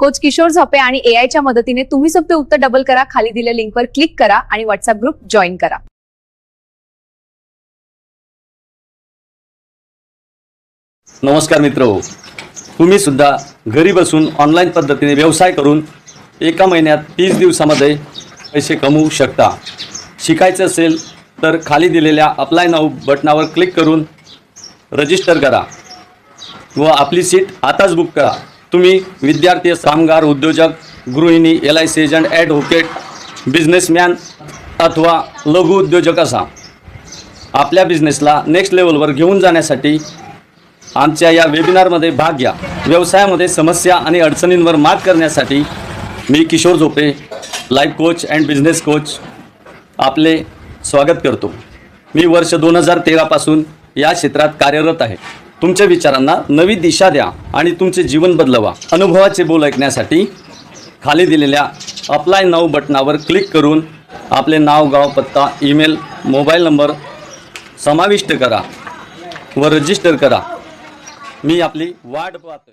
Coach Kishore झोपे आणि AI च्या मदतीने तुम्ही सोपे उत्तर डबल करा। खाली दिलेल्या लिंकवर क्लिक करा आणि व्हॉट्सअप ग्रुप जॉइन करा। नमस्कार मित्रो, तुम्ही सुद्धा घरी बसून ऑनलाईन पद्धतीने व्यवसाय करून एका महिन्यात 30 दिवसांमध्ये पैसे कमवू शकता। शिकायचं असेल तर खाली दिलेल्या अप्लाय नाऊ बटनावर क्लिक करून रजिस्टर करा व आपली सीट आताच बुक करा। तुम्ही विद्यार्थी, कामगार, उद्योजक, गृहिणी, LIC एजंट, ॲडव्होकेट, बिझनेसमॅन अथवा लघु उद्योजक असा आपल्या बिझनेसला नेक्स्ट लेवलवर घेऊन जाण्यासाठी आमच्या या वेबिनारमध्ये भाग घ्या। व्यवसायामध्ये समस्या आणि अडचणींवर मात करण्यासाठी मी Kishor Zope, life coach and business coach आपले स्वागत करतो। मी वर्ष 2013 पासून या क्षेत्रात कार्यरत आहे। तुमच्या विचारांना नवी दिशा द्या आणि तुमचे जीवन बदलवा। अनुभवाचे बोल ऐकण्यासाठी खाली दिलेल्या अप्लाय नाऊ बटनावर क्लिक करून आपले नाव, गाव, पत्ता, ईमेल, मोबाईल नंबर समाविष्ट करा व रजिस्टर करा। मी आपली वाट पाहतोय।